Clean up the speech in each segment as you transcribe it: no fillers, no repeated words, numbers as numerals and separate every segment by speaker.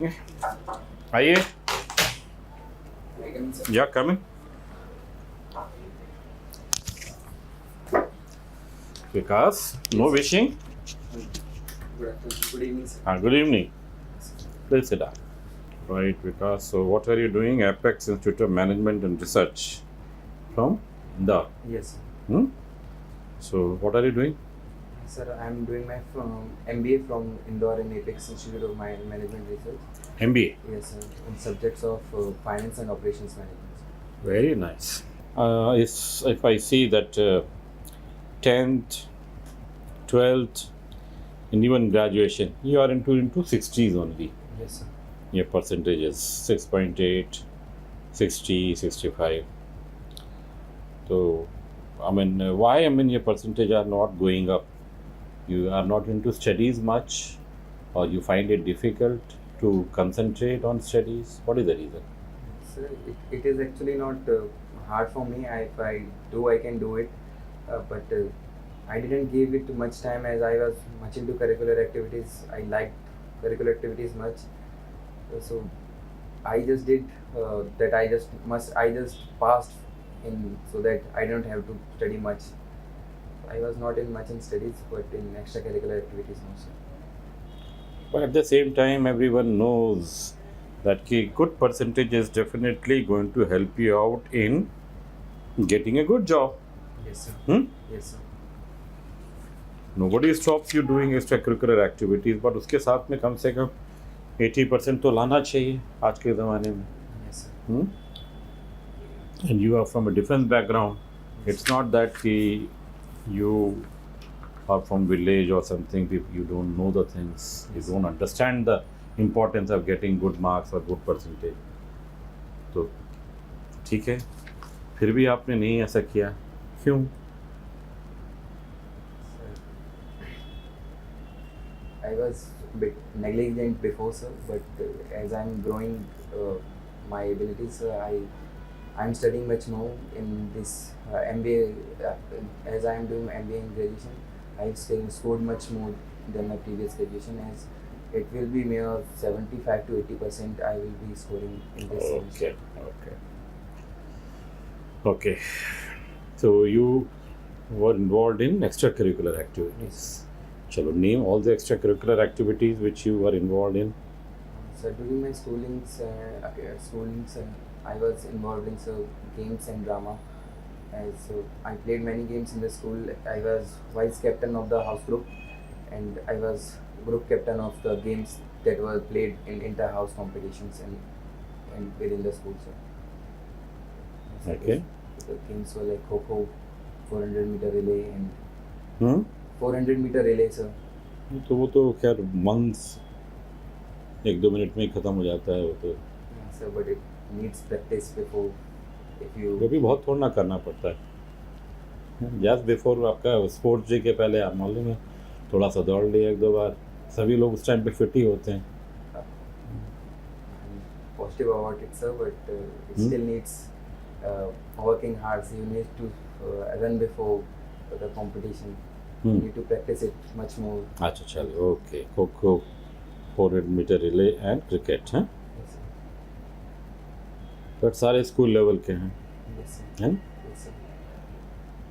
Speaker 1: आइए। या coming. Vikas, no wishing.
Speaker 2: Good evening, sir.
Speaker 1: Good evening. Please sit down. Right, Vikas. So, what are you doing? Apex Institute of Management and Research from Indore.
Speaker 2: Yes, sir.
Speaker 1: Hmm? So, what are you doing?
Speaker 2: Sir, I'm doing my MBA from Indore and Apex Institute of Management Research.
Speaker 1: MBA.
Speaker 2: Yes, sir. In subjects of finance and operations management.
Speaker 1: Very nice. If I see that 10th, 12th, and even graduation, you are into 60s only.
Speaker 2: Yes, sir.
Speaker 1: Your percentage is 6.8, 60, 65. So, why your percentage are not going up? You are not into studies much, or you find it difficult to concentrate on studies? What is the reason?
Speaker 2: Sir, it is actually not hard for me. If I do, I can do it. But I didn't give it much time as I was much into curricular activities. I liked curricular activities much. So I just did that. I just passed in so that I don't have to study much. I was not in much in studies, but in extracurricular activities also.
Speaker 1: But at the same time, everyone knows that good percentage is definitely going to help you out in getting a good job.
Speaker 2: Yes, sir.
Speaker 1: Hmm?
Speaker 2: Yes, sir.
Speaker 1: Nobody stops you doing extracurricular activities, but उसके साथ में कम से कम 80% तो लाना चाहिए आज के ज़माने में.
Speaker 2: Yes, sir.
Speaker 1: Hmm? And you are from a defense background. It's not that you are from village or something, you don't know the things, you don't understand the importance of getting good marks or good percentage. तो ठीक है, फिर भी आपने नहीं ऐसा किया, क्यों?
Speaker 2: I was a bit negligent before, sir, but as I'm growing my abilities, I'm studying much more in this MBA. As I am doing MBA in graduation, I've still scored much more than my previous graduation. As it will be mere 75 to 80% I will be scoring in this semester.
Speaker 1: Okay. So you were involved in extracurricular activities. Chalo, name all the extracurricular activities which you were involved in.
Speaker 2: So during my schoolings, I was involved in games and drama. So I played many games in the school. I was vice captain of the house group, and I was group captain of the games that were played in inter-house competitions and within the school. So
Speaker 1: Okay.
Speaker 2: the games were like Kho-Kho, 400-meter relay, and
Speaker 1: Hmm?
Speaker 2: 400-meter relay, sir.
Speaker 1: तो वो तो खैर months 1-2 minute में ही ख़त्म हो जाता है वो तो.
Speaker 2: Yeah, sir, but it needs practice before if you.
Speaker 1: वो भी बहुत थोड़ा ना करना पड़ता है. जस्ट बिफोर आपका स्पोर्ट्स डे के पहले आप मालूम है थोड़ा सा दौड़ लिए 1-2 बार, सभी लोग उस टाइम पे फिट ही होते हैं.
Speaker 2: I'm positive about it, sir, but it still needs working hard. So you need to run before the competition. You need to practice it much more.
Speaker 1: अच्छा चलो, ओके. खो-खो, 400-मीटर रिले एंड क्रिकेट हैं.
Speaker 2: Yes, sir.
Speaker 1: But सारे school level के हैं.
Speaker 2: Yes, sir.
Speaker 1: हैं?
Speaker 2: Yes, sir.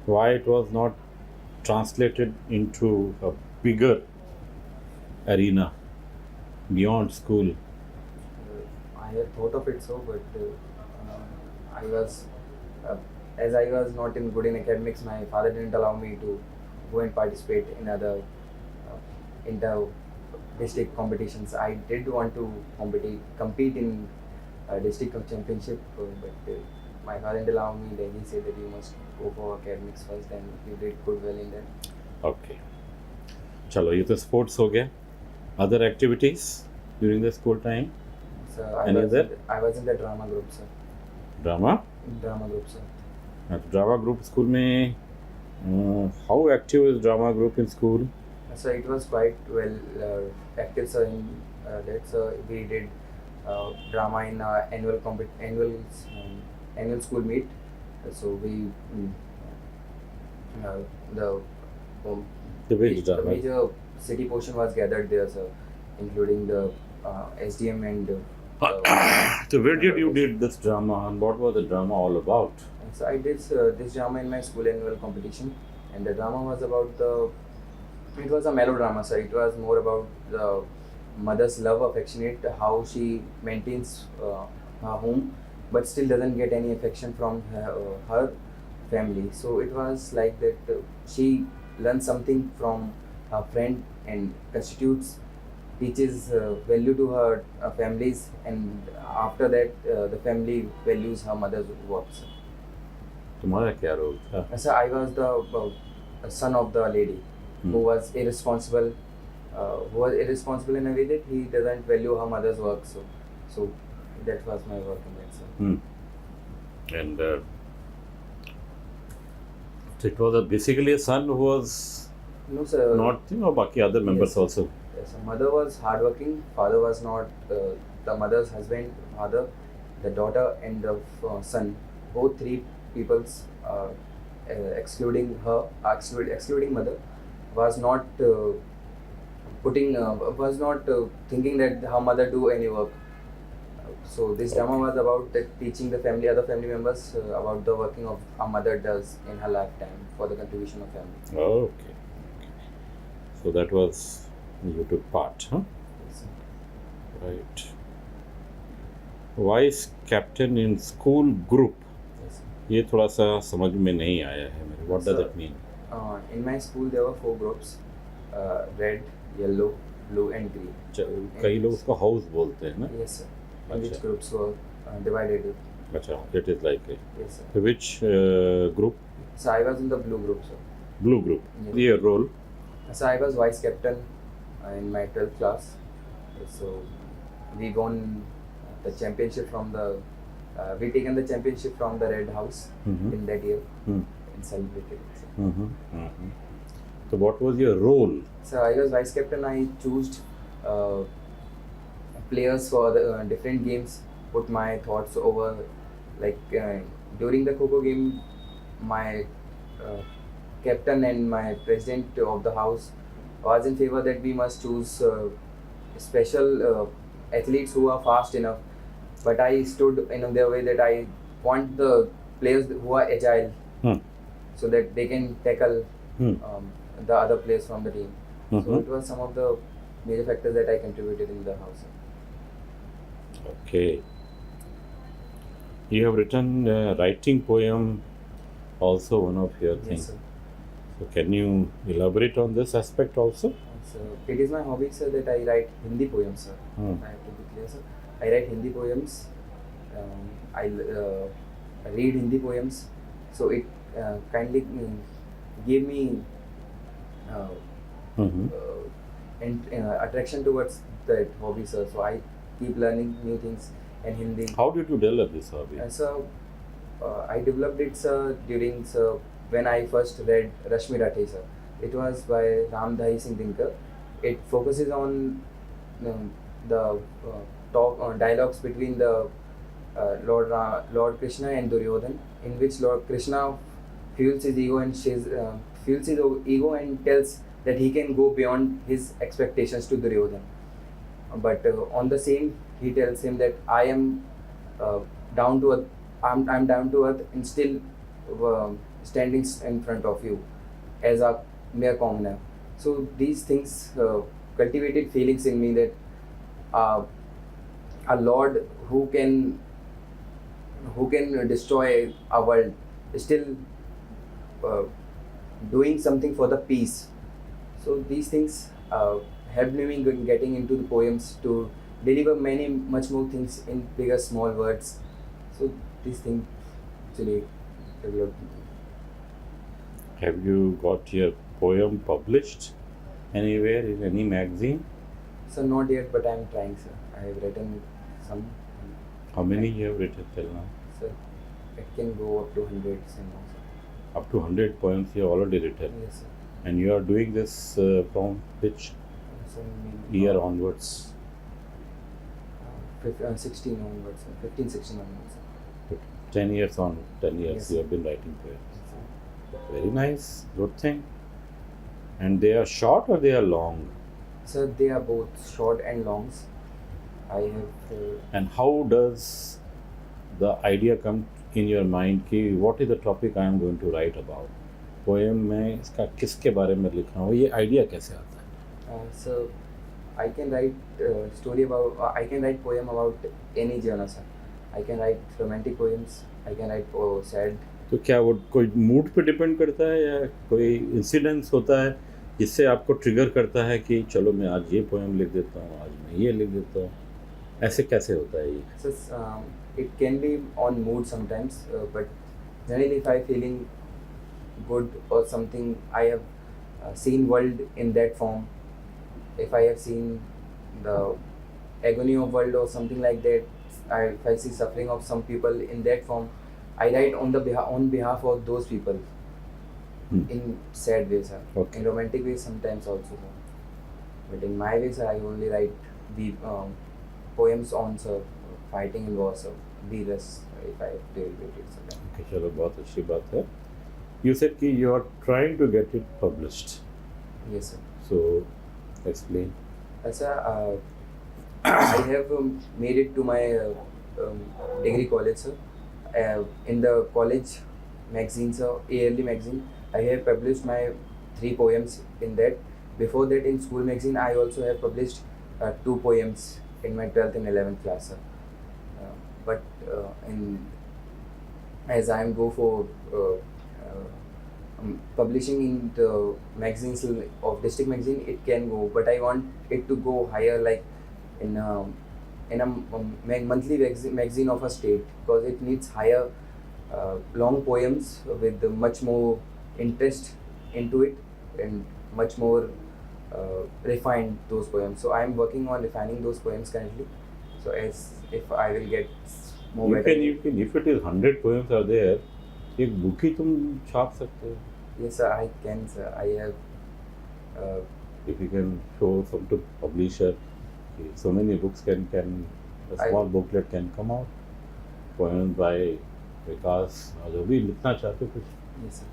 Speaker 1: Why it was not translated into a bigger arena beyond school?
Speaker 2: I had thought of it, so, but I was, as I was not in good in academics, my father didn't allow me to go and participate in other inter-district competitions. I did want to compete in district championship, but my father didn't allow me. Then he said that you must go for academics first, and you did good well in that.
Speaker 1: Okay. चलो, ये तो sports हो गया. Other activities during the school time?
Speaker 2: So
Speaker 1: Any other?
Speaker 2: I was in the drama group, sir.
Speaker 1: Drama?
Speaker 2: Drama group, sir.
Speaker 1: Drama group school में. How active is drama group in school?
Speaker 2: So it was quite well active, sir. In that, so we did drama in annual school meet. So we the
Speaker 1: The which
Speaker 2: the
Speaker 1: drama?
Speaker 2: major city portion was gathered there, sir, including the SDM and.
Speaker 1: So where did you did this drama and what was the drama all about?
Speaker 2: So I did this drama in my school annual competition, and the drama was about the. It was a melodrama, so it was more about the mother's love, affectionate, how she maintains her home, but still doesn't get any affection from her family. So it was like that she learns something from her friend and teaches value to her families, and after that the family values her mother's works.
Speaker 1: तुम्हारा क्या role था?
Speaker 2: So I was the son of the lady who was irresponsible. Who was irresponsible in a way that he doesn't value her mother's work. So that was my work in that sense.
Speaker 1: And so it was basically a son who was
Speaker 2: No, sir.
Speaker 1: not, बाकी other members
Speaker 2: Yes.
Speaker 1: also.
Speaker 2: Yes, sir. Mother was hardworking. Father was not. The mother's husband, father, the daughter, and the son. Both three peoples, excluding her, excluding mother, was not thinking that her mother do any work. So this drama was about teaching the other family members about the working of a mother does in her lifetime for the contribution of family.
Speaker 1: Okay. So that was, you took part, huh?
Speaker 2: Yes, sir.
Speaker 1: Right. Vice captain in school group.
Speaker 2: Yes, sir.
Speaker 1: ये थोड़ा सा समझ में नहीं आया है मेरे. What does
Speaker 2: Sir,
Speaker 1: it mean?
Speaker 2: In my school there were 4 groups, red, yellow, blue and green.
Speaker 1: कई लोग उसको हाउस बोलते हैं ना?
Speaker 2: Yes, sir. In which
Speaker 1: अच्छा.
Speaker 2: groups were divided.
Speaker 1: अच्छा, it is like it.
Speaker 2: Yes, sir.
Speaker 1: So which group?
Speaker 2: So I was in the blue group, sir.
Speaker 1: Blue group.
Speaker 2: Yes.
Speaker 1: Your role?
Speaker 2: So I was vice captain in my 12th class. So we won the championship from the. We taken the championship from the Red House in that year and celebrated it. Sir.
Speaker 1: So what was your role?
Speaker 2: So I was vice captain. I chose players for the different games. Put my thoughts over, like during the Kho game, my captain and my president of the house was in favor that we must choose special athletes who are fast enough. But I stood in their way that I want the players who are agile, so that they can tackle the other players from the team. So it was some of the major factors that I contributed in the house.
Speaker 1: Okay. You have written writing poem, also one of your things.
Speaker 2: Yes, sir.
Speaker 1: So can you elaborate on this aspect also?
Speaker 2: So it is my hobby, sir, that I write Hindi poems, sir. I have to be clear, sir. I write Hindi poems. I read Hindi poems. So it kindly gave me attraction towards that hobby, sir. So I keep learning new things in Hindi.
Speaker 1: How did you develop this hobby?
Speaker 2: So I developed it, sir, during when I first read Rashmi Rathe, sir. It was by Ram Dhahi Singh Dinkar. It focuses on the dialogues between the Lord Krishna and Duryodhan, in which Lord Krishna fuels his ego and tells that he can go beyond his expectations to Duryodhan. But on the same, he tells him that I am down to earth. I'm down to earth and still standing in front of you as a mere commoner. So these things cultivated feelings in me that a Lord who can destroy a world is still doing something for the peace. So these things helped me in getting into the poems to deliver much more things in bigger small words. So these things actually developed.
Speaker 1: Have you got your poem published anywhere in any magazine?
Speaker 2: So not yet, but I am trying, sir. I have written some.
Speaker 1: How many you have written till now?
Speaker 2: So it can go up to hundreds and more, sir.
Speaker 1: Up to 100 poems you have already written.
Speaker 2: Yes, sir.
Speaker 1: And you are doing this from which
Speaker 2: So
Speaker 1: year onwards?
Speaker 2: 16 onwards, sir. 15, 16 onwards, sir.
Speaker 1: 10 years on, 10 years
Speaker 2: Yes,
Speaker 1: you
Speaker 2: sir.
Speaker 1: have been writing poems.
Speaker 2: Yes, sir.
Speaker 1: Very nice, good thing. And they are short or they are long?
Speaker 2: So they are both short and longs. I have
Speaker 1: And how does the idea come in your mind कि what is the topic I am going to write about? Poem में इसका किसके बारे में लिखना हो, ये idea कैसे आता है?
Speaker 2: so I can write story about I can write poem about any genre, sir. I can write romantic poems. I can write sad.
Speaker 1: तो क्या वो कोई मूड पे डिपेंड करता है या कोई इंसिडेंस होता है जिससे आपको ट्रिगर करता है कि चलो मैं आज ये पोएम लिख देता हूँ, आज मैं ये लिख देता हूँ, ऐसे कैसे होता है ये?
Speaker 2: So it can be on mood sometimes, but generally if I feeling good or something, I have seen world in that form. If I have seen the agony of world or something like that, if I see suffering of some people in that form, I write on behalf of those people. In sad ways, sir.
Speaker 1: Okay.
Speaker 2: In romantic ways sometimes also, sir. But in my way, sir, I only write the poems on, sir, fighting in war, sir. Beerus, if I deal with it, sir.
Speaker 1: Okay, चलो बहुत अच्छी बात है. You said कि you are trying to get it published.
Speaker 2: Yes, sir.
Speaker 1: So explain.
Speaker 2: Sir, I have made it to my degree college, sir. In the college magazine, sir, yearly magazine, I have published my 3 poems in that. Before that, in school magazine, I also have published 2 poems in my 12th and 11th class, sir. But as I am go for publishing in the magazines of district magazine, it can go, but I want it to go higher, like in a monthly magazine of a state, because it needs higher long poems with much more interest into it and much more refined those poems. So I am working on refining those poems currently. So as if I will get more better.
Speaker 1: You can if it is 100 poems are there, एक book ही तुम छाप सकते हो.
Speaker 2: Yes, sir, I can, sir. I have.
Speaker 1: If you can show some to publisher, so many books can a small booklet can come out. Poems by Vikas, जो भी लिखना चाहते हो कुछ.
Speaker 2: Yes, sir.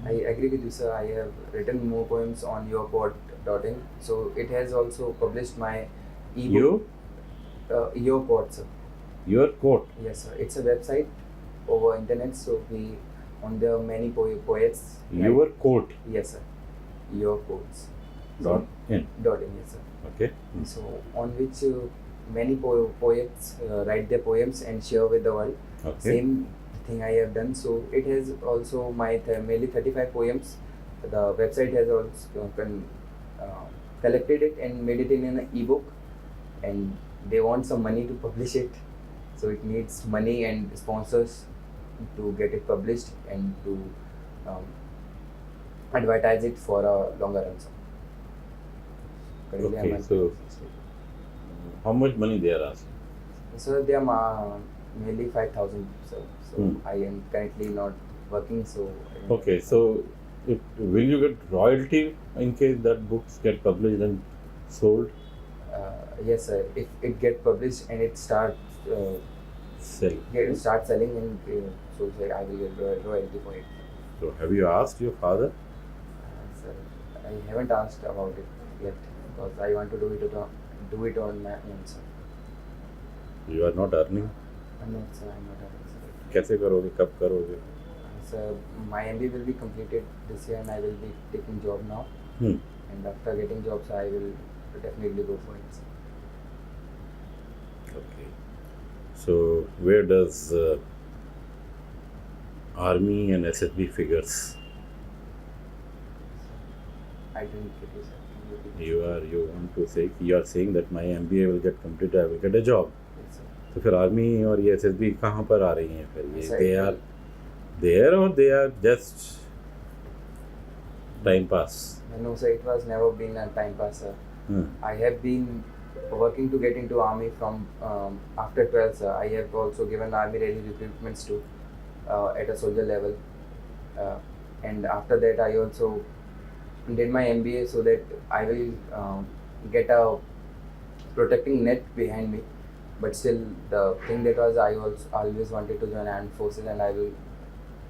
Speaker 2: I agree with you, sir. I have written more poems on yourpod.in. So it has also published my ebook. Yourpod, sir.
Speaker 1: Your quote.
Speaker 2: Yes, sir. It's a website over internet. So we on there are many poets.
Speaker 1: Your quote.
Speaker 2: Yes, sir. Your quotes.
Speaker 1: .in.
Speaker 2: Yes, sir.
Speaker 1: Okay.
Speaker 2: So on which many poets write their poems and share with the world.
Speaker 1: Okay.
Speaker 2: Same thing I have done. So it has also my mainly 35 poems. The website has also collected it and made it in an ebook, and they want some money to publish it. So it needs money and sponsors to get it published and to advertise it for a longer run. Currently
Speaker 1: Okay,
Speaker 2: I'm at
Speaker 1: so
Speaker 2: 60.
Speaker 1: how much money they are asking?
Speaker 2: So they are nearly 5,000. So I am currently not working. So
Speaker 1: Okay, so will you get royalty in case that books get published and sold?
Speaker 2: yes, sir. If it get published and it start
Speaker 1: Sell.
Speaker 2: start selling, and so say I will get royalty for it.
Speaker 1: So have you asked your father?
Speaker 2: Sir, I haven't asked about it yet because I want to do it on my own, sir.
Speaker 1: You are not earning.
Speaker 2: I'm not, sir. I'm not having, sir.
Speaker 1: कैसे करोगे, कब करोगे?
Speaker 2: Sir, my MBA will be completed this year, and I will be taking job now.
Speaker 1: Hmm.
Speaker 2: And after getting jobs, I will definitely go for it, sir.
Speaker 1: Okay. So where does army and SSB figures?
Speaker 2: I didn't get you, sir. Can you repeat?
Speaker 1: You want to say you are saying that my MBA will get completed, I will get a job.
Speaker 2: Yes, sir.
Speaker 1: तो फिर army और ये SSB कहाँ पर आ रही हैं फिर ये?
Speaker 2: Sir,
Speaker 1: They are there or they are just time pass?
Speaker 2: No, sir. It was never been a time pass, sir.
Speaker 1: Hmm.
Speaker 2: I have been working to get into army from after 12th, sir. I have also given army ready recruitments too at a soldier level, and after that I also did my MBA so that I will get a protecting net behind me. But still, the thing that was I also always wanted to join armed forces, and I will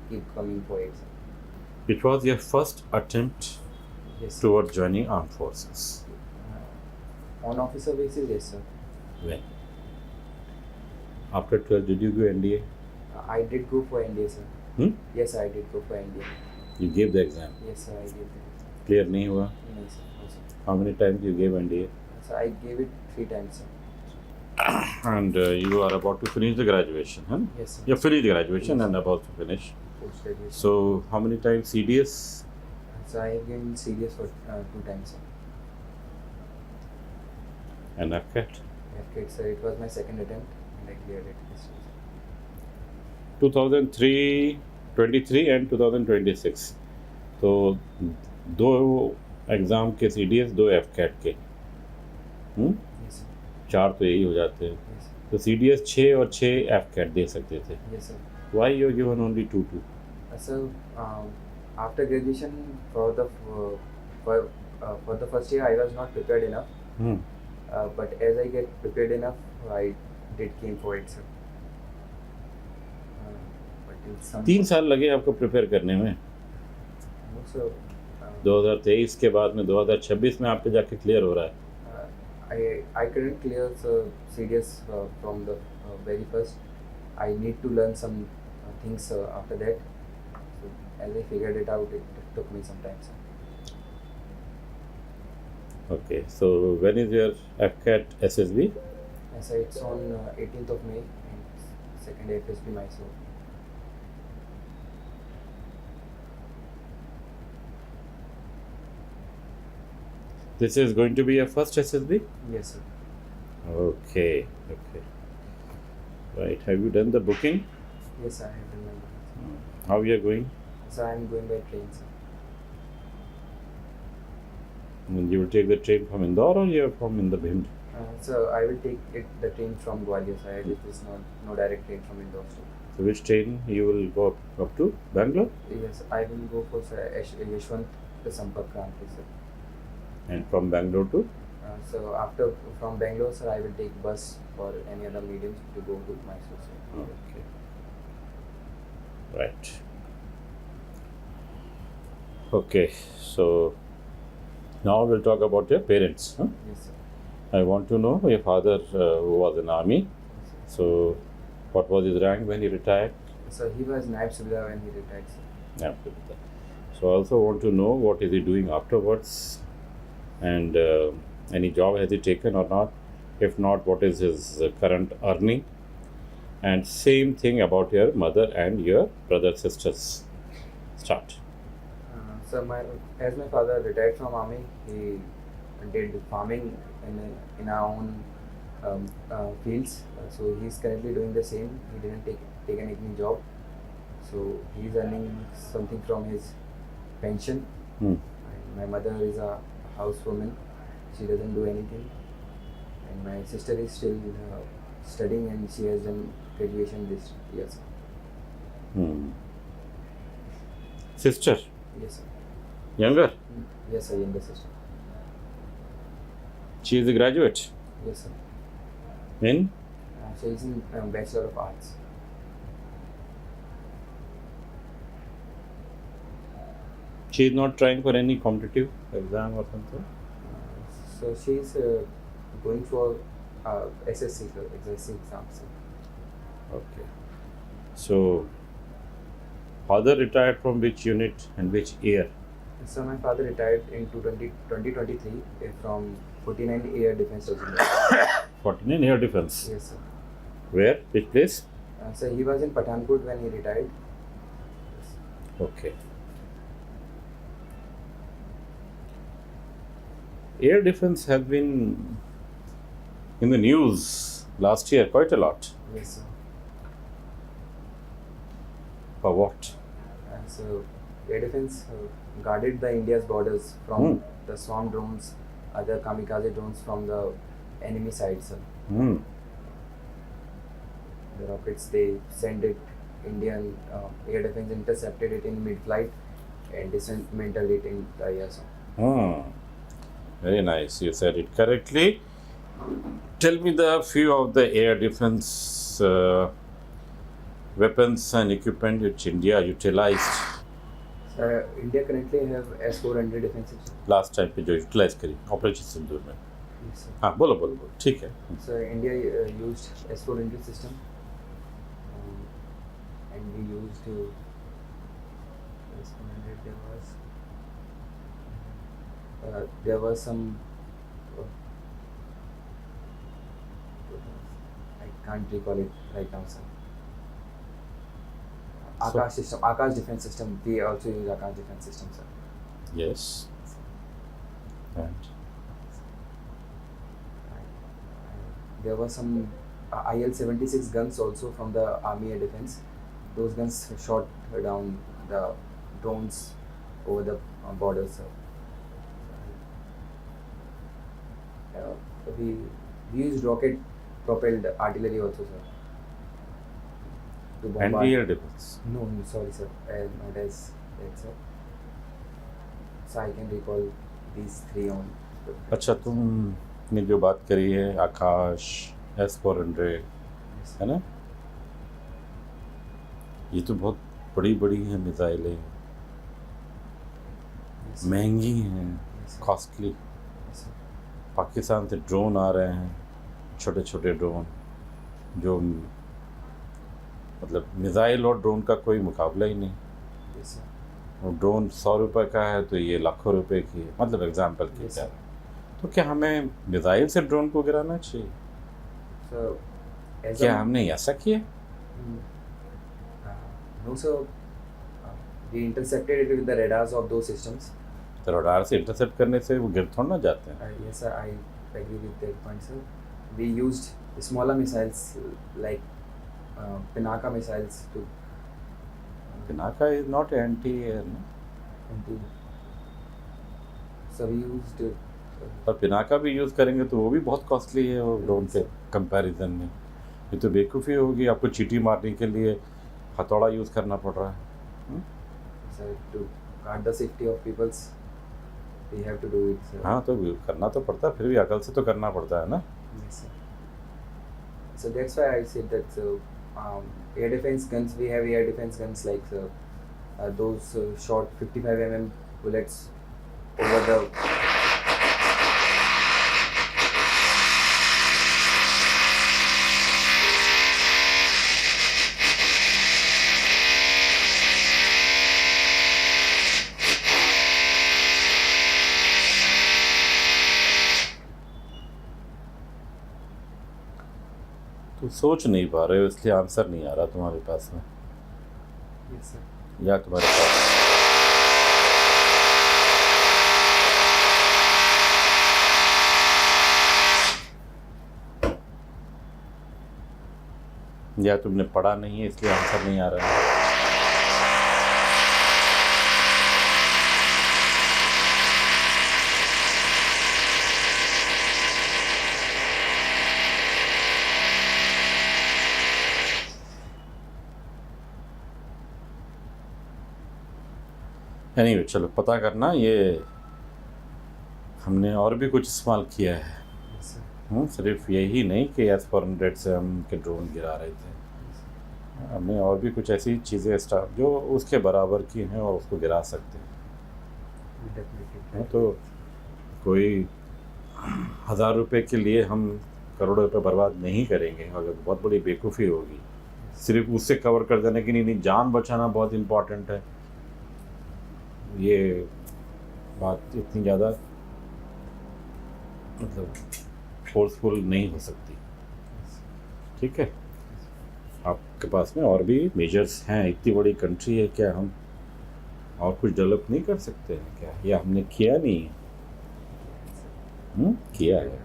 Speaker 2: keep coming for it, sir.
Speaker 1: It was your first attempt
Speaker 2: Yes, sir.
Speaker 1: toward joining armed forces.
Speaker 2: On officer basis, yes, sir.
Speaker 1: When? After 12, did you go NDA?
Speaker 2: I did go for NDA, sir. Yes, I did go for NDA.
Speaker 1: You gave the exam.
Speaker 2: Yes, sir, I did that.
Speaker 1: Clear नहीं हुआ?
Speaker 2: No, sir. No, sir.
Speaker 1: How many times you gave NDA?
Speaker 2: So I gave it 3 times, sir.
Speaker 1: And you are about to finish the graduation, huh?
Speaker 2: Yes, sir.
Speaker 1: You finished the graduation
Speaker 2: Yes.
Speaker 1: and about to finish.
Speaker 2: Post graduation.
Speaker 1: So how many times CDS?
Speaker 2: So I have given CDS for 2 times, sir.
Speaker 1: And AFCAT?
Speaker 2: FCAT, sir, it was my second attempt and I cleared it this year.
Speaker 1: 2003, 23 and 2026. तो 2 exam के CDS, 2 AFCAT के,
Speaker 2: Yes, sir.
Speaker 1: 4 तो यही हो जाते हैं.
Speaker 2: Yes, sir.
Speaker 1: तो CDS 6 और 6 AFCAT दे सकते थे.
Speaker 2: Yes, sir.
Speaker 1: Why you given only 2?
Speaker 2: So after graduation for the first year I was not prepared enough. But as I get prepared enough, I did came for it, sir. But in some
Speaker 1: 3 साल लगे आपको prepare करने में.
Speaker 2: also
Speaker 1: 2023 के बाद में 2026 में आपके जाके क्लियर हो रहा है.
Speaker 2: I couldn't clear CDS from the very first. I need to learn some things after that. So as I figured it out, it took me some time, sir.
Speaker 1: Okay, so when is your AFCAT SSB?
Speaker 2: So it's on 18th of May and second FSB Mysore.
Speaker 1: This is going to be your first SSB?
Speaker 2: Yes, sir.
Speaker 1: Okay. Right, have you done the booking?
Speaker 2: Yes, I have done my booking.
Speaker 1: How you are going?
Speaker 2: So I am going by train, sir.
Speaker 1: And you will take the train from Indore or you are from Bhind?
Speaker 2: So I will take the train from Gwalior side. It is no direct train from Indore.
Speaker 1: So which train you will go up to? Bangalore?
Speaker 2: Yes, I will go for Yashwant the Sampark Kranti, sir.
Speaker 1: And from Bangalore to?
Speaker 2: So after from Bangalore, sir, I will take bus or any other medium to go to Mysore, sir.
Speaker 1: Okay. Right. Okay, so now we'll talk about your parents. Huh?
Speaker 2: Yes, sir.
Speaker 1: I want to know your father who was in army. So what was his rank when he retired?
Speaker 2: So he was Naib Subedar when he retired, sir.
Speaker 1: Yeah. So I also want to know what is he doing afterwards, and any job has he taken or not? If not, what is his current earning? And same thing about your mother and your brother sisters. Start.
Speaker 2: So as my father retired from army, he did farming in our own fields. So he's currently doing the same. He didn't take any job. So he's earning something from his pension. And my mother is a housewoman. She doesn't do anything. And my sister is still studying and she has done graduation this year.
Speaker 1: Sister?
Speaker 2: Yes, sir.
Speaker 1: Younger?
Speaker 2: Yes, sir, younger sister.
Speaker 1: She is a graduate
Speaker 2: Yes, sir.
Speaker 1: in?
Speaker 2: She is in Bachelor of Arts.
Speaker 1: She is not trying for any competitive exam or something?
Speaker 2: So she is going for SSC, exams.
Speaker 1: Okay. So, father retired from which unit and which year?
Speaker 2: So my father retired in 2023 from 49 Air Defense Regiment.
Speaker 1: 49 Air Defense.
Speaker 2: Yes, sir.
Speaker 1: Where? Which place?
Speaker 2: So he was in Pathankot when he retired.
Speaker 1: Okay. Air Defense have been in the news last year quite a lot.
Speaker 2: Yes, sir.
Speaker 1: For what?
Speaker 2: So Air Defense guarded the India's borders from the swarm drones, other kamikaze drones from the enemy side, sir. The rockets they send it, Indian Air Defense intercepted it in mid-flight and dismantled it in the air, sir.
Speaker 1: Very nice. You said it correctly. Tell me the few of the air defense weapons and equipment which India utilized.
Speaker 2: India currently have S-400 defense system.
Speaker 1: Last time पे जो utilise करी operation सिंदूर में.
Speaker 2: Yes, sir.
Speaker 1: हाँ बोलो ठीक है.
Speaker 2: So India used S-400 system and we used to. There was some. Uh, I can't recall it right now, sir. Akash Defense System. We also use Akash Defense System, sir.
Speaker 1: Yes. And
Speaker 2: There were some IL-76 guns also from the Army Air Defense. Those guns shot down the drones over the border, sir. We used rocket-propelled artillery also, sir. To bombard.
Speaker 1: anti-air defense.
Speaker 2: No, sorry, sir. Not as that, sir. So I can recall these three on.
Speaker 1: अच्छा, तुमने जो बात करी है आकाश S-400
Speaker 2: Yes,
Speaker 1: है ना, ये तो बहुत बड़ी बड़ी हैं मिसाइलें,
Speaker 2: yes,
Speaker 1: महंगी हैं,
Speaker 2: yes, sir.
Speaker 1: Costly.
Speaker 2: Yes, sir.
Speaker 1: Pakistan से ड्रोन आ रहे हैं, छोटे छोटे ड्रोन, जो मतलब मिसाइल और ड्रोन का कोई मुकाबला ही नहीं।
Speaker 2: Yes, sir.
Speaker 1: और ड्रोन 100 रुपये का है तो ये लाखों रुपए की है, मतलब एग्जाम्पल की
Speaker 2: Yes,
Speaker 1: क्या।
Speaker 2: sir.
Speaker 1: तो क्या हमें मिसाइल से ड्रोन को गिराना चाहिए?
Speaker 2: So, as
Speaker 1: क्या
Speaker 2: a-
Speaker 1: हमने ऐसा किया?
Speaker 2: Mm. No, sir. We intercepted it with the radars of those systems.
Speaker 1: तो रडार से इंटरसेप्ट करने से वो गिर थोड़ा ना जाते हैं।
Speaker 2: Yes, sir. I agree with that point, sir. We used smaller missiles like Pinaka missiles to
Speaker 1: Pinaka is not anti air ना,
Speaker 2: into. So we used.
Speaker 1: और पिनाका भी यूज़ करेंगे तो वो भी बहुत कॉस्टली है वो ड्रोन के कंपैरिजन में। ये तो बेवकूफ़ी होगी, आपको चींटी मारने के लिए हथौड़ा यूज़ करना पड़ रहा है।
Speaker 2: So to guard the safety of peoples, we have to do it, sir.
Speaker 1: हाँ, तो करना तो पड़ता है, फिर भी अकल से तो करना पड़ता है ना।
Speaker 2: Yes, sir. So that's why I said that. So air defense guns, we have air defense guns like those short 55 mm bullets over the.
Speaker 1: तो सोच नहीं पा रहे हो इसलिए आंसर नहीं आ रहा तुम्हारे पास में,
Speaker 2: Yes, sir.
Speaker 1: या तुम्हारे पास या तुमने पढ़ा नहीं है इसलिए आंसर नहीं आ रहा है। एनीवे, चलो पता करना, ये हमने और भी कुछ इस्तेमाल किया है।
Speaker 2: Yes, sir.
Speaker 1: सिर्फ यही नहीं कि S-400 से हम के ड्रोन गिरा रहे थे,
Speaker 2: Yes, sir.
Speaker 1: हमने और भी कुछ ऐसी चीज़ें स्टार्ट जो उसके बराबर की हैं और उसको गिरा सकते हैं।
Speaker 2: We definitely
Speaker 1: हाँ,
Speaker 2: try.
Speaker 1: तो कोई 1000 रुपये के लिए हम करोड़ों रुपए बर्बाद नहीं करेंगे, अगर बहुत बड़ी बेवकूफ़ी होगी। सिर्फ उससे कवर कर देने की नहीं, जान बचाना बहुत इम्पोर्टेंट है। ये बात इतनी ज़्यादा मतलब फोर्सफुल नहीं हो सकती, ठीक है। आपके पास में और भी मेजर्स हैं, इतनी बड़ी कंट्री है, क्या हम और कुछ डेवलप नहीं कर सकते हैं क्या? या हमने किया नहीं है? किया है,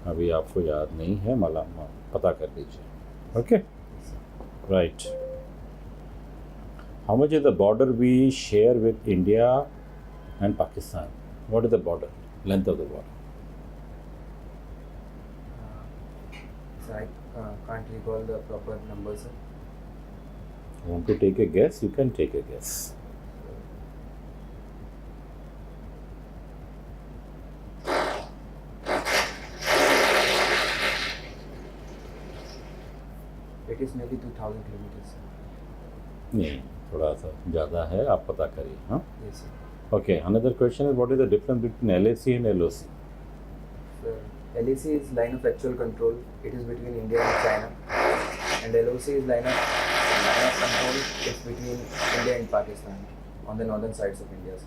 Speaker 1: अभी आपको याद नहीं है, मालूम पता कर लीजिए। Okay, right. How much is the border we share with India and Pakistan? What is the border, length of the border?
Speaker 2: So I can't recall the proper numbers, sir.
Speaker 1: Want to take a guess? You can take a guess.
Speaker 2: It is nearly 2,000 kilometers, sir.
Speaker 1: नहीं, थोड़ा सा ज़्यादा है, आप पता करिए। हाँ,
Speaker 2: Yes, sir.
Speaker 1: okay. Another question is, what is the difference between LAC and LOC?
Speaker 2: So LAC is line of actual control. It is between India and China, and LOC is line of control. It's between India and Pakistan on the northern sides of India. Sir.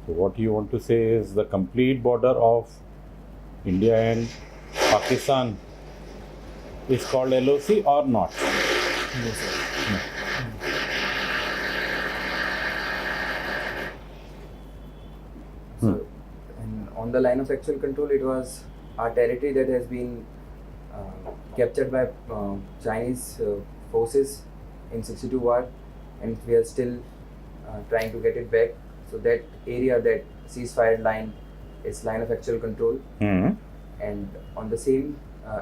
Speaker 1: So what you want to say is the complete border of India and Pakistan is called LOC or not?
Speaker 2: No, sir. So, and on the line of actual control, it was our territory that has been captured by Chinese forces in 62 war, and we are still trying to get it back. So that area, that ceasefire line, is line of actual control, and on the same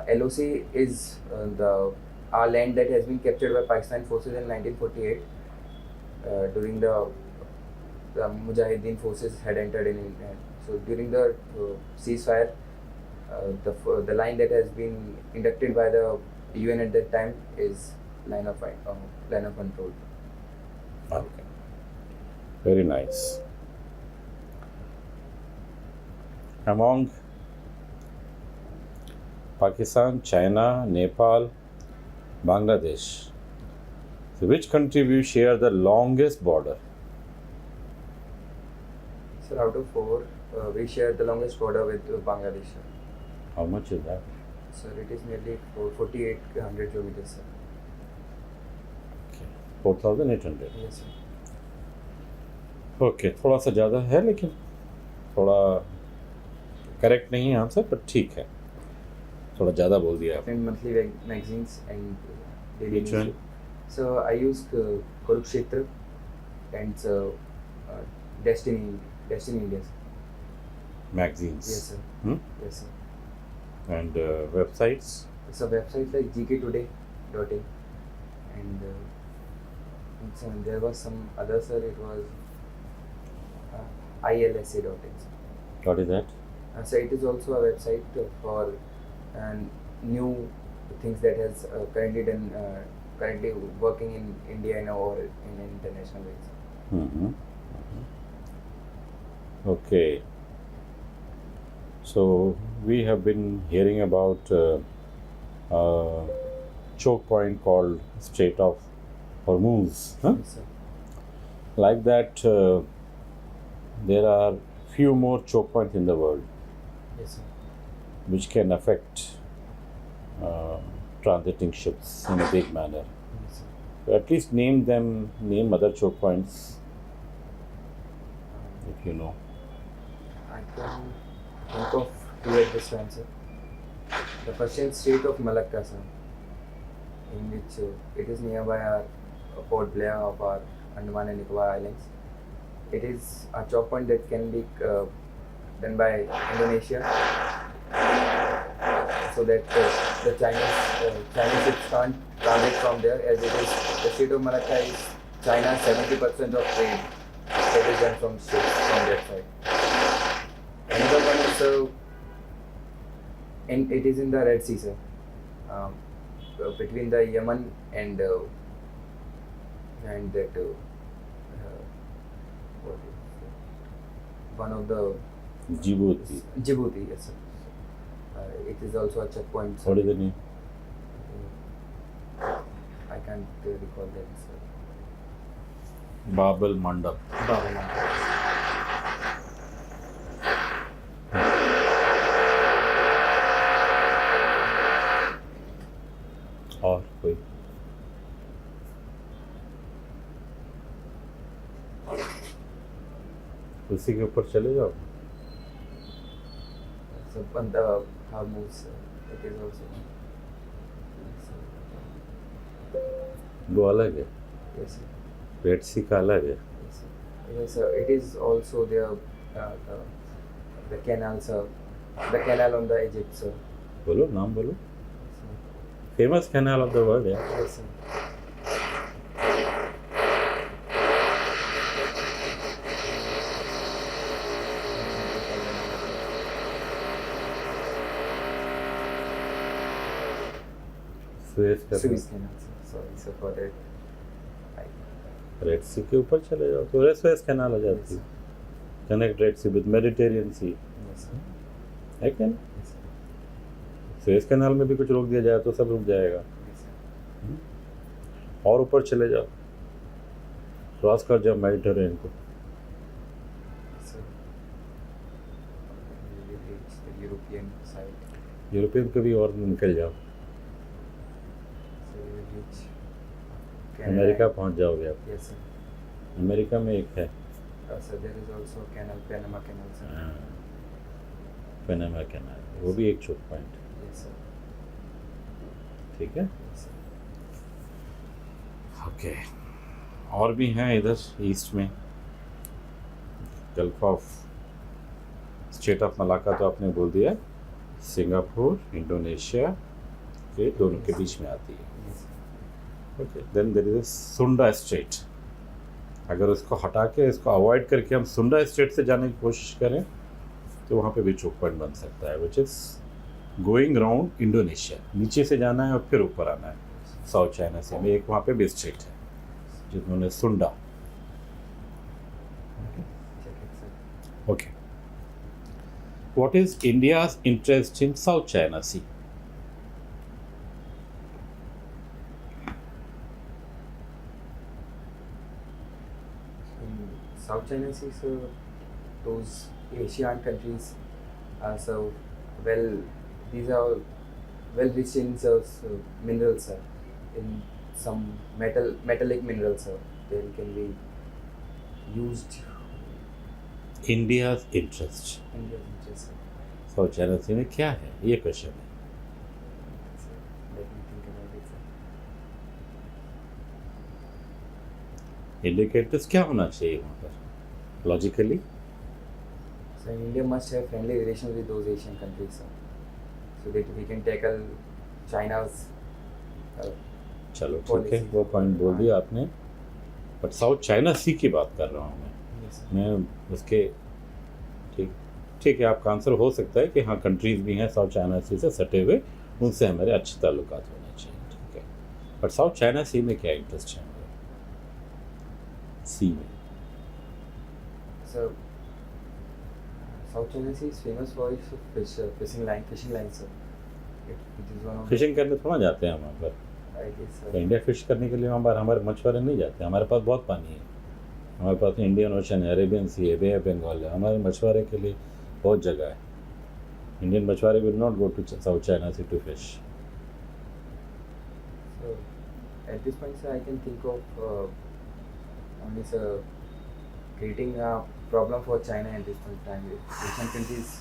Speaker 2: LOC is our land that has been captured by Pakistan forces in 1948 during the Mujahideen forces had entered in. So during the ceasefire, the line that has been inducted by the UN at that time is line of control.
Speaker 1: Okay. Very nice. Among Pakistan, China, Nepal, Bangladesh, so which country we share the longest border?
Speaker 2: So out of four, we share the longest border with Bangladesh. Sir.
Speaker 1: How much is that?
Speaker 2: So it is nearly 4,800 kilometers. Sir.
Speaker 1: Okay. 4,800.
Speaker 2: Yes, sir.
Speaker 1: Okay थोड़ा सा ज़्यादा है लेकिन थोड़ा correct नहीं है answer पर ठीक है थोड़ा ज़्यादा बोल दिया आपने
Speaker 2: And monthly magazines and daily
Speaker 1: Which
Speaker 2: news.
Speaker 1: one?
Speaker 2: So I use Kurukshetra and Destiny India. Sir.
Speaker 1: magazines
Speaker 2: Yes, sir.
Speaker 1: Hmm?
Speaker 2: Yes, sir.
Speaker 1: and websites
Speaker 2: It's a website like gktoday.in and there was some other, sir. It was ilsa.in.
Speaker 1: what is that
Speaker 2: So it is also a website for new things that has currently working in India and or in international ways.
Speaker 1: mm-hmm. Okay so we have been hearing about a choke point called Strait of Hormuz
Speaker 2: Yes, sir.
Speaker 1: like that there are few more choke points in the world
Speaker 2: Yes, sir.
Speaker 1: which can affect transiting ships in a big manner.
Speaker 2: Yes, sir.
Speaker 1: So at least name other choke points if you know.
Speaker 2: I can think of two at this time, sir. The first is Strait of Malacca, sir, in which it is nearby our Port Blair of our Andaman and Nicobar Islands. It is a choke point that can be done by Indonesia, so that the Chinese ships can't transit from there, as it is the Strait of Malacca is China's 70% of trade that is done from ships from that side. Another one is it is in the Red Sea, sir, between the Yemen and that what is one of the
Speaker 1: Djibouti.
Speaker 2: Djibouti, yes, sir. It is also a checkpoint. Sir.
Speaker 1: What is the name?
Speaker 2: I can't recall that, sir.
Speaker 1: Bab el Mandab.
Speaker 2: Baba Mandab.
Speaker 1: और कोई उसी के ऊपर चले जाओ
Speaker 2: So, Banda Hormuz, it is also.
Speaker 1: वो अलग है
Speaker 2: Yes, sir.
Speaker 1: रेड सी का अलग है
Speaker 2: Yes, sir. Yes, sir. It is also there. The canal, sir. The canal on the Egypt, sir.
Speaker 1: बोलो नाम बोलो
Speaker 2: Yes, sir.
Speaker 1: Famous canal of the world है
Speaker 2: Yes, sir.
Speaker 1: सुएज का
Speaker 2: Suez Canal, sir. Sorry, sir, for that.
Speaker 1: रेड सी के ऊपर चले जाओ तो सुएज कैनाल हो जाती है connect Red Sea with Mediterranean Sea
Speaker 2: Yes, sir.
Speaker 1: है क्या
Speaker 2: Yes, sir.
Speaker 1: सुएज कैनाल में भी कुछ रोक दिया जाए तो सब रुक जाएगा।
Speaker 2: Yes, sir.
Speaker 1: और ऊपर चले जाओ, क्रॉस कर जाओ मेडिटेरेनियन को।
Speaker 2: Yes, sir. We will reach the European side.
Speaker 1: European कभी और निकल जाओ,
Speaker 2: So we will reach
Speaker 1: America पहुंच जाओगे आप।
Speaker 2: Yes, sir.
Speaker 1: अमेरिका में एक है
Speaker 2: So there is also canal, Panama Canal, sir.
Speaker 1: Panama canal, वो भी एक चोक पॉइंट है,
Speaker 2: Yes, sir.
Speaker 1: ठीक है।
Speaker 2: Yes, sir.
Speaker 1: ओके, और भी हैं इधर ईस्ट में, gulf of, state of Malacca तो आपने बोल दिया, सिंगापुर, इंडोनेशिया के दोनों के बीच में आती है।
Speaker 2: Yes, sir.
Speaker 1: Okay, then there is Sunda strait. अगर उसको हटा के, इसको अवॉइड करके हम सुंडा स्टेट से जाने की कोशिश करें तो वहाँ पे भी चोक पॉइंट बन सकता है, which is going round Indonesia. नीचे से जाना है और फिर ऊपर आना है साउथ चाइना सी में। एक वहाँ पे भी स्टेट है जिन्होंने सुंडा।
Speaker 2: Check it, sir.
Speaker 1: Okay, what is India's interest in South China Sea?
Speaker 2: In South China Sea, so those Asian countries are so well. These are all well rich in minerals, sir. In some metallic minerals, sir. They can be used
Speaker 1: India's interest
Speaker 2: in their interest, sir.
Speaker 1: South China Sea में क्या है, ये question है।
Speaker 2: So, let me think about it, sir.
Speaker 1: India का interest क्या होना चाहिए वहाँ पर logically?
Speaker 2: So India must have friendly relations with those Asian countries, sir, so that we can tackle China's.
Speaker 1: चलो ठीक है,
Speaker 2: Policy.
Speaker 1: वो पॉइंट बोल दिया आपने, बट साउथ चाइना सी की बात कर रहा हूँ
Speaker 2: Yes, sir.
Speaker 1: मैं उसके ठीक ठीक है, आपका आंसर हो सकता है कि हाँ कंट्रीज भी हैं साउथ चाइना सी से सटे हुए, उनसे हमारे अच्छे ताल्लुकात होने चाहिए, ठीक है। बट साउथ चाइना सी में क्या इंटरेस्ट है हमारा, सी में?
Speaker 2: So, South China Sea is famous for its fishing lines, sir. It is one of
Speaker 1: fishing करने थोड़ा जाते हैं हम वहाँ पर,
Speaker 2: I guess,
Speaker 1: तो इंडिया फिश करने के लिए वहाँ पर हमारे मछुआरे नहीं जाते। हमारे पास बहुत पानी है, हमारे पास इंडियन ओशन है, अरेबियन सी है, बे ऑफ बंगाल है, हमारे मछुआरे के लिए बहुत जगह है। इंडियन मछुआरे will not go to South China Sea to fish.
Speaker 2: So, at this point, sir, I can think of only, sir, creating a problem for China at this point in time. Asian countries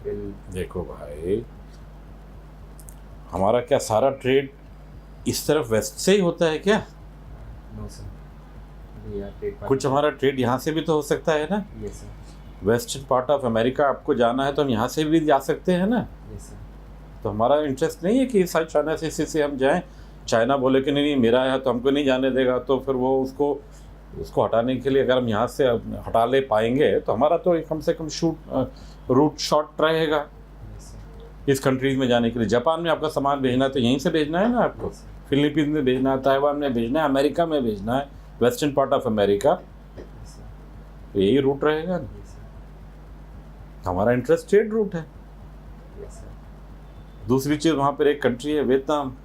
Speaker 2: will.
Speaker 1: देखो भाई, हमारा क्या सारा trade इस तरफ waste से ही होता है क्या?
Speaker 2: No, sir. We are trade partners.
Speaker 1: कुछ हमारा ट्रेड यहाँ से भी तो हो सकता है ना।
Speaker 2: Yes, sir.
Speaker 1: Western part of America आपको जाना है तो हम यहाँ से भी जा सकते हैं ना।
Speaker 2: Yes, sir.
Speaker 1: तो हमारा इंटरेस्ट नहीं है कि साउथ चाइना से हम जाएं, चाइना बोले कि नहीं मेरा है तो हमको नहीं जाने देगा, तो फिर वो उसको हटाने के लिए अगर हम यहाँ से हटा ले पाएंगे तो हमारा तो कम से कम रूट शॉर्ट रहेगा
Speaker 2: Yes, sir.
Speaker 1: इस कंट्रीज में जाने के लिए। जापान में आपका सामान भेजना है तो यहीं से भेजना है ना आपको,
Speaker 2: Yes, sir.
Speaker 1: फिलीपींस में भेजना है, ताइवान में भेजना है, अमेरिका में भेजना है, western part of America,
Speaker 2: Yes, sir.
Speaker 1: तो यही रूट रहेगा ना।
Speaker 2: Yes, sir.
Speaker 1: हमारा इंटरेस्ट ट्रेड रूट है।
Speaker 2: Yes, sir.
Speaker 1: दूसरी चीज़, वहाँ पर एक कंट्री है वियतनाम,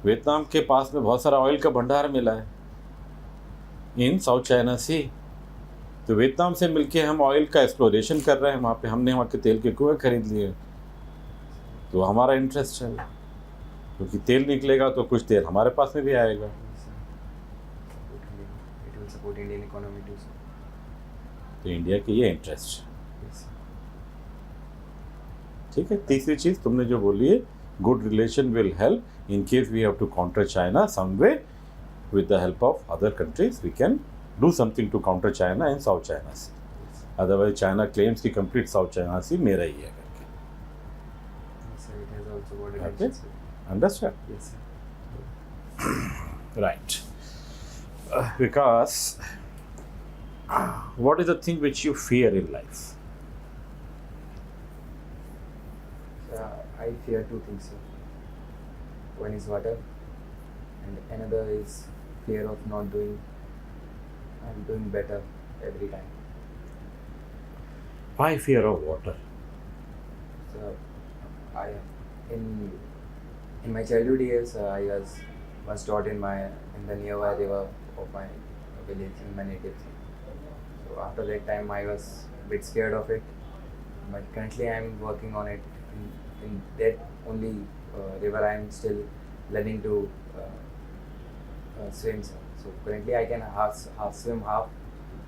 Speaker 1: वियतनाम के पास में बहुत सारा ऑयल का भंडार मिला है इन साउथ चाइना सी। तो वियतनाम से मिलके हम ऑयल का एक्सप्लोरेशन कर रहे हैं वहाँ पे, हमने वहाँ के तेल के कुएँ खरीद लिए, तो हमारा इंटरेस्ट है, क्योंकि तेल निकलेगा तो कुछ तेल हमारे पास में भी आएगा।
Speaker 2: Yes, sir. It will support Indian economy too, sir.
Speaker 1: तो इंडिया की ये इंटरेस्ट है,
Speaker 2: Yes, sir.
Speaker 1: ठीक है। तीसरी चीज़ तुमने जो बोली है, good relation will help in case we have to counter China some way, with the help of other countries we can do something to counter China in South China Sea.
Speaker 2: Yes, sir.
Speaker 1: Otherwise China claims कि complete South China Sea मेरा ही है करके।
Speaker 2: Yes, sir. It has also border
Speaker 1: Okay.
Speaker 2: relations with.
Speaker 1: Understand?
Speaker 2: Yes, sir.
Speaker 1: Right. Because what is the thing which you fear in life?
Speaker 2: I fear two things, sir. One is water, and another is fear of not doing and doing better every time.
Speaker 1: Why fear of water?
Speaker 2: So in my childhood years, I was taught in the nearby river of my village in my native city. So after that time, I was a bit scared of it, but currently I am working on it. In that only river, I am still learning to swim. Sir. So currently, I can half swim half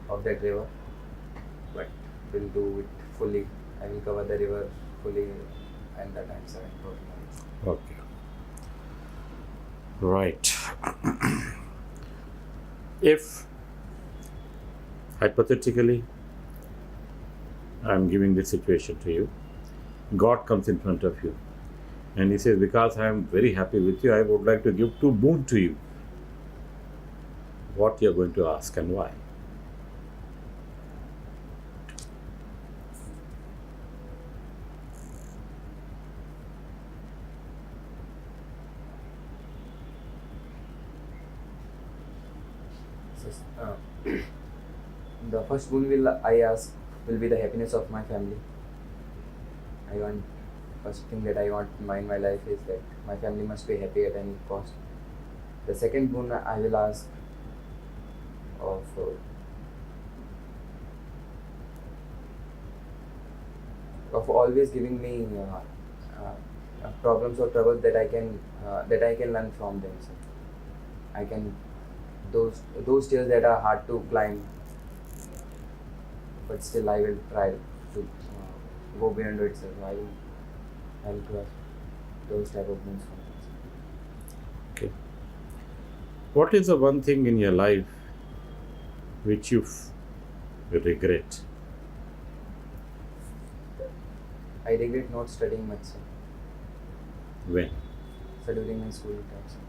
Speaker 2: of that river, but will do it fully. I will cover the river fully, and that I'm working on it.
Speaker 1: Okay. Right. If hypothetically I'm giving this situation to you, God comes in front of you and he says, because I am very happy with you, I would like to give two boon to you. What you are going to ask and why?
Speaker 2: So, the first boon I ask will be the happiness of my family. I want first thing that I want in my life is that my family must be happy at any cost. The second boon I will ask of always giving me problems or troubles that I can learn from them. So I can those stairs that are hard to climb, but still I will try to go beyond it. So I will to ask those type of things from them.
Speaker 1: Okay. What is the one thing in your life which you regret?
Speaker 2: I regret not studying much, sir.
Speaker 1: When?
Speaker 2: So during my school time, sir.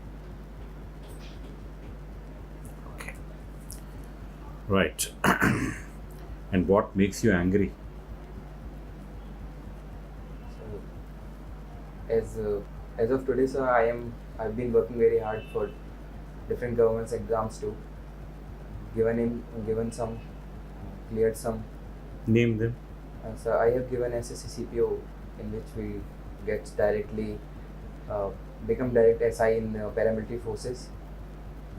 Speaker 1: Okay. Right. And what makes you angry?
Speaker 2: So, as of today, sir, I've been working very hard for different government exams too. Given some, cleared some.
Speaker 1: Name them.
Speaker 2: So I have given SSC CPO, in which we get directly become direct SI in paramilitary forces.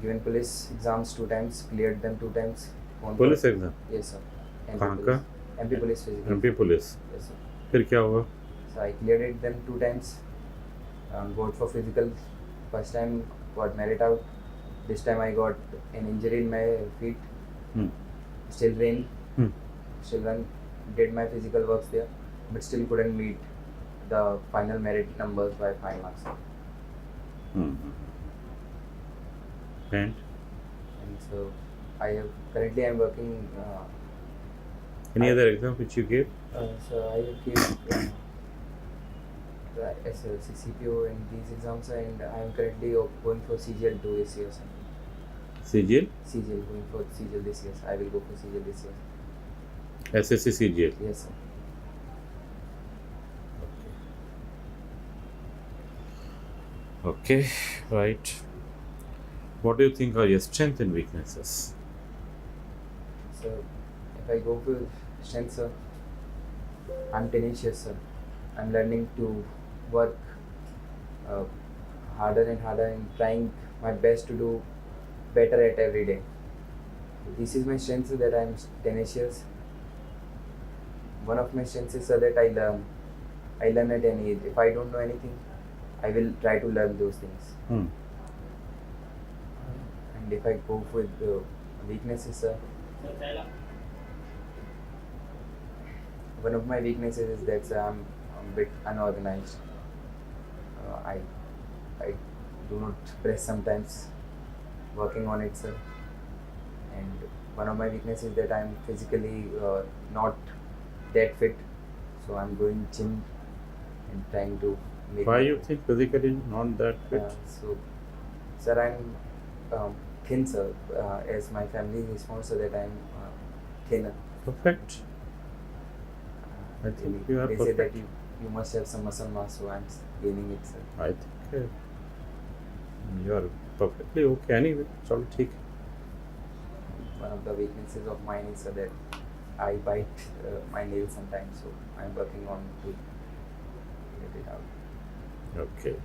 Speaker 2: Given police exams 2 times, cleared them 2 times.
Speaker 1: Police exam?
Speaker 2: Yes, sir.
Speaker 1: कहाँ का?
Speaker 2: MP police physical.
Speaker 1: MP police?
Speaker 2: Yes, sir.
Speaker 1: फिर क्या हुआ?
Speaker 2: So I cleared it them 2 times. Got for physical. First time got merit out. This time I got an injury in my feet. Still ran. Still did my physical works there, but still couldn't meet the final merit numbers by 5 marks.
Speaker 1: And
Speaker 2: so currently I'm working.
Speaker 1: Any other exam which you gave?
Speaker 2: So I have given the SLC CPO in these exams, and I am currently going for CGL 2 this year.
Speaker 1: CGL?
Speaker 2: CGL, going for CGL this year. I will go for CGL this year.
Speaker 1: SSC CGL?
Speaker 2: Yes, sir.
Speaker 1: Okay, right. What do you think are your strengths and weaknesses?
Speaker 2: So, if I go for strength, sir, I'm tenacious, sir. I'm learning to work harder and harder and trying my best to do better at every day. This is my strength, sir, that I'm tenacious. One of my strengths is, sir, that I learn. I learn at any age. If I don't know anything, I will try to learn those things. And if I go with weaknesses, sir, one of my weaknesses is that, sir, I'm a bit unorganized. I do not press sometimes. Working on it, sir. And one of my weaknesses is that I'm physically not that fit. So I'm going gym and trying to make.
Speaker 1: Why you think physically not that fit?
Speaker 2: So, sir, I'm thin, sir. As my family responds, so that I'm thinner.
Speaker 1: Perfect. I think you are
Speaker 2: they
Speaker 1: perfect.
Speaker 2: say that you must have some muscle mass, so I'm gaining it, sir.
Speaker 1: I think you are perfectly okay anyway. It's all ठीक.
Speaker 2: One of the weaknesses of mine is that I bite my nails sometimes, so I'm working on to get it out.
Speaker 1: Okay.